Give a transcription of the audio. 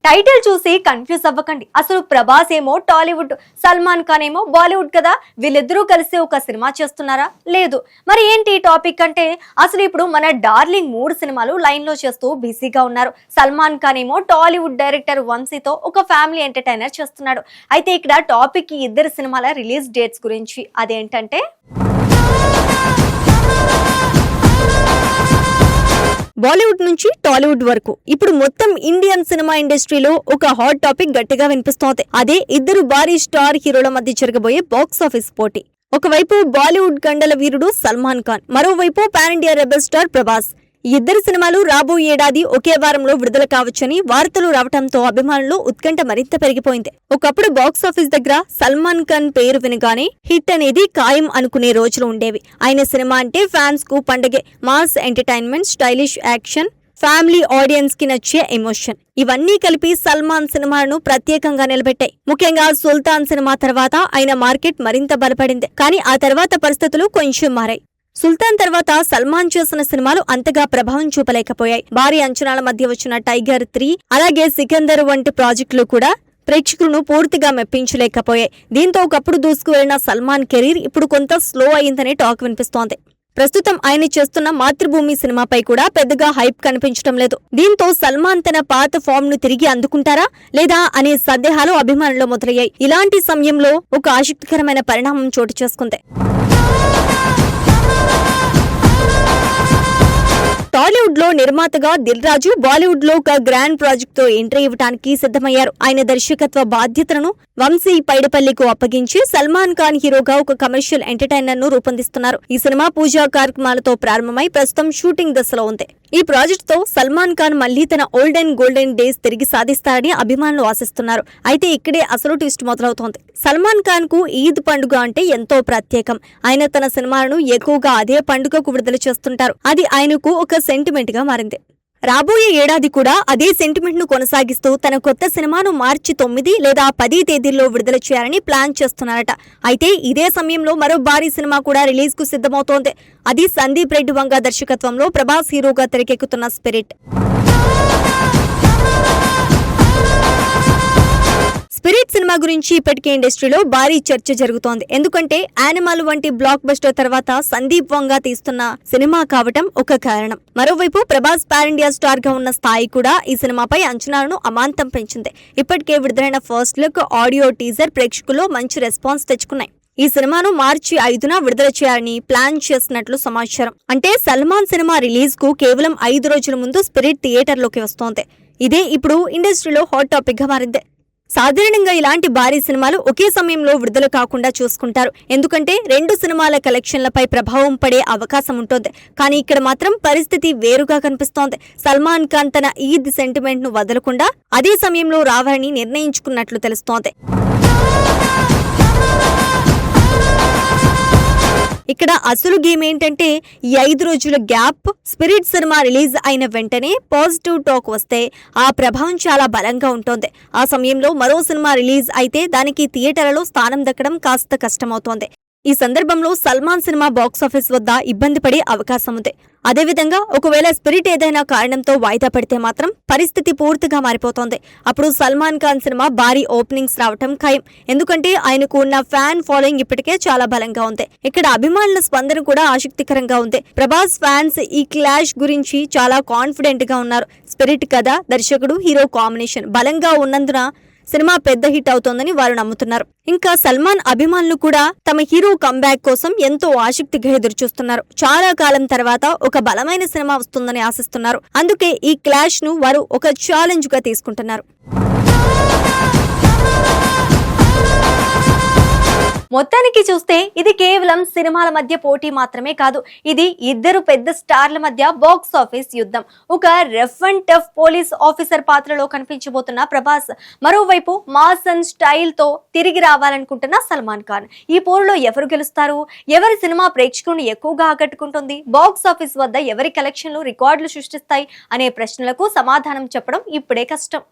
Title చూసి confuse అవ్వకండి. అసలు ప్రభాస్ ఏమో టాలీవుడ్, సల్మాన్ ఖాన్ ఏమో బాలీవుడ్ కదా. వీళ్ళిద్దరూ కలిసి ఒక సినిమా చేస్తున్నారా? లేదు. మరి ఏంటి టాపిక్ అంటే, అసలు ఇప్పుడు మన డార్లింగ్ 3 సినిమాలు లైన్ లో చేస్తూ బిజీగా ఉన్నారు. సల్మాన్ ఖాన్ ఏమో టాలీవుడ్ డైరెక్టర్ వంశీతో ఒక ఫ్యామిలీ ఎంటర్టైనర్ చేస్తున్నాడు. అయితే ఇక్కడ టాపిక్ ఈ ఇద్దరు సినిమాల రిలీజ్ డేట్స్ గురించి. అదేంటంటే బాలీవుడ్ నుంచి టాలీవుడ్ వరకు ఇప్పుడు మొత్తం ఇండియన్ సినిమా ఇండస్ట్రీలో ఒక హాట్ టాపిక్ గట్టిగా వినిపిస్తోంది. అదే ఇద్దరు భారీ స్టార్ హీరోల మధ్య జరగబోయే బాక్స్ ఆఫీస్ పోటీ. ఒకవైపు బాలీవుడ్ గండల వీరుడు సల్మాన్ ఖాన్, మరోవైపు pan India rebel star Prabhas. ఈ ఇద్దరు సినిమాలు రాబోయే ఏడాది ఒకే వారంలో విడుదల కావచ్చని వార్తలు రావడంతో అభిమానులు ఉత్కంఠ మరింత పెరిగిపోయింది. ఒకప్పుడు బాక్స్ ఆఫీస్ దగ్గర సల్మాన్ ఖాన్ పేరు వినగానే హిట్ అనేది ఖాయం అనుకునే రోజులు ఉండేవి. ఆయన సినిమా అంటే ఫ్యాన్స్ కు పండగే. Mass entertainment, stylish action, family audience కి నచ్చే ఎమోషన్, ఇవన్నీ కలిపి సల్మాన్ సినిమాను ప్రత్యేకంగా నిలబెట్టాయి. ముఖ్యంగా సుల్తాన్ సినిమా తర్వాత ఆయన మార్కెట్ మరింత బలపడింది. కానీ ఆ తర్వాత పరిస్థితులు కొంచెం మారాయి. సుల్తాన్ తర్వాత సల్మాన్ చేసిన సినిమాలు అంతగా ప్రభావం చూపలేకపోయాయి. భారీ అంచనాల మధ్య వచ్చిన టైగర్ 3, అలాగే సికందర్ వంటి ప్రాజెక్టులు కూడా ప్రేక్షకులను పూర్తిగా మెప్పించలేకపోయాయి. దీంతో ఒకప్పుడు దూసుకువెళ్లిన సల్మాన్ కెరీర్ ఇప్పుడు కొంత స్లో అయిందనే టాక్ వినిపిస్తోంది. ప్రస్తుతం ఆయన చేస్తున్న మాతృభూమి సినిమాపై కూడా పెద్దగా హైప్ కనిపించడం లేదు. దీంతో సల్మాన్ తన పాత ఫామ్ ను తిరిగి అందుకుంటారా లేదా అనే సందేహాలు అభిమానుల్లో మొదలయ్యాయి. ఇలాంటి సమయంలో ఒక ఆసక్తికరమైన పరిణామం చోటు చేసుకుంది. టాలీవుడ్ లో నిర్మాతగా దిల్ రాజు బాలీవుడ్ లో ఒక గ్రాండ్ ప్రాజెక్ట్ తో ఎంట్రీ ఇవ్వడానికి సిద్ధమయ్యారు. ఆయన దర్శకత్వ బాధ్యతలను వంశీ పైడిపల్లికు అప్పగించి సల్మాన్ ఖాన్ హీరోగా ఒక కమర్షియల్ ఎంటర్టైనర్ ను రూపొందిస్తున్నారు. ఈ సినిమా పూజా కార్యక్రమాలతో ప్రారంభమై ప్రస్తుతం షూటింగ్ దశలో ఉంది. ఈ ప్రాజెక్ట్ తో సల్మాన్ ఖాన్ మళ్లీ తన ఓల్డ్ అండ్ గోల్డెన్ డేస్ తిరిగి సాధిస్తారని అభిమానులు ఆశిస్తున్నారు. అయితే ఇక్కడే అసలు ట్విస్ట్ మొదలవుతోంది. సల్మాన్ ఖాన్ కు ఈద్ పండుగ అంటే ఎంతో ప్రత్యేకం. ఆయన తన సినిమాలను ఎక్కువగా అదే పండుగకు విడుదల చేస్తుంటారు. అది ఆయనకు ఒక సెంటిమెంట్ గా మారింది. రాబోయే ఏడాది కూడా అదే సెంటిమెంట్ ను కొనసాగిస్తూ తన కొత్త సినిమాను మార్చి 9 లేదా 10 తేదీల్లో విడుదల చేయాలని ప్లాన్ చేస్తున్నారట. అయితే ఇదే సమయంలో మరో భారీ సినిమా కూడా రిలీజ్ కు సిద్ధమవుతోంది. అది సందీప్ రెడ్డి వంగ దర్శకత్వంలో ప్రభాస్ హీరోగా తెరకెక్కుతున్న స్పిరిట్. స్పిరిట్ సినిమా గురించి ఇప్పటికే ఇండస్ట్రీలో భారీ చర్చ జరుగుతోంది. ఎందుకంటే యానిమల్ వంటి బ్లాక్ బస్టర్ తర్వాత సందీప్ వంగ తీస్తున్న సినిమా కావటం ఒక కారణం. మరోవైపు ప్రభాస్ పాన్ ఇండియా స్టార్ గా ఉన్న స్థాయి కూడా ఈ సినిమాపై అంచనాలను అమాంతం పెంచింది. ఇప్పటికే విడుదలైన ఫస్ట్ లుక్, ఆడియో టీజర్ ప్రేక్షకుల్లో మంచి రెస్పాన్స్ తెచ్చుకున్నాయి. ఈ సినిమాను మార్చి 5న విడుదల చేయాలని ప్లాన్ చేసినట్లు సమాచారం. అంటే సల్మాన్ సినిమా రిలీజ్ కు కేవలం 5 రోజుల ముందు స్పిరిట్ థియేటర్లోకి వస్తోంది. ఇదే ఇప్పుడు ఇండస్ట్రీలో హాట్ టాపిక్ గా మారింది. సాధారణంగా ఇలాంటి భారీ సినిమాలు ఒకే సమయంలో విడుదల కాకుండా చూసుకుంటారు. ఎందుకంటే 2 సినిమాల కలెక్షన్లపై ప్రభావం పడే అవకాశం ఉంటుంది. కానీ ఇక్కడ మాత్రం పరిస్థితి వేరుగా కనిపిస్తోంది. సల్మాన్ ఖాన్ తన ఈద్ సెంటిమెంట్ ను వదలకుండా అదే సమయంలో రావాలని నిర్ణయించుకున్నట్లు తెలుస్తోంది. ఇక్కడ అసలు గేమ్ ఏంటంటే, ఈ 5 రోజుల గ్యాప్ స్పిరిట్ సినిమా రిలీజ్ అయిన వెంటనే పాజిటివ్ టాక్ వస్తే ఆ ప్రభావం చాలా బలంగా ఉంటుంది. ఆ సమయంలో మరో సినిమా రిలీజ్ అయితే దానికి థియేటర్లలో స్థానం దక్కడం కాస్త కష్టమవుతోంది. ఈ సందర్భంలో సల్మాన్ సినిమా బాక్సాఫీస్ వద్ద ఇబ్బంది పడే అవకాశం ఉంది. అదేవిధంగా ఒకవేళ స్పిరిట్ ఏదైనా కారణంతో వాయిదా పడితే మాత్రం పరిస్థితి పూర్తిగా మారిపోతోంది. అప్పుడు సల్మాన్ ఖాన్ సినిమా భారీ ఓపెనింగ్స్ రావటం ఖాయం. ఎందుకంటే ఆయనకు ఉన్న ఫ్యాన్ ఫాలోయింగ్ ఇప్పటికే చాలా బలంగా ఉంది. ఇక్కడ అభిమానుల స్పందన కూడా ఆసక్తికరంగా ఉంది. ప్రభాస్ ఫ్యాన్స్ ఈ క్లాష్ గురించి చాలా కాన్ఫిడెంట్ గా ఉన్నారు. స్పిరిట్ కథ, దర్శకుడు, హీరో కాంబినేషన్ బలంగా ఉన్నందున సినిమా పెద్ద హిట్ అవుతోందని వారు నమ్ముతున్నారు. ఇంకా సల్మాన్ అభిమానులు కూడా తమ హీరో కంబ్యాక్ కోసం ఎంతో ఆసక్తిగా ఎదురుచూస్తున్నారు. చాలా కాలం తర్వాత ఒక బలమైన సినిమా వస్తుందని ఆశిస్తున్నారు. అందుకే ఈ క్లాష్ ను వారు ఒక ఛాలెంజ్ గా తీసుకుంటున్నారు. మొత్తానికి చూస్తే ఇది కేవలం సినిమాల మధ్య పోటీ మాత్రమే కాదు. ఇది ఇద్దరు పెద్ద స్టార్ల మధ్య బాక్స్ ఆఫీస్ యుద్ధం. ఒక rough and tough police officer పాత్రలో కనిపించబోతున్న ప్రభాస్, మరోవైపు మాస్ అండ్ స్టైల్ తో తిరిగి రావాలనుకుంటున్న సల్మాన్ ఖాన్. ఈ పోరులో ఎవరు గెలుస్తారు? ఎవరి సినిమా ప్రేక్షకులను ఎక్కువగా ఆకట్టుకుంటుంది? బాక్స్ ఆఫీస్ వద్ద ఎవరి కలెక్షన్లు రికార్డులు సృష్టిస్తాయి అనే ప్రశ్నలకు సమాధానం చెప్పడం ఇప్పుడే కష్టం.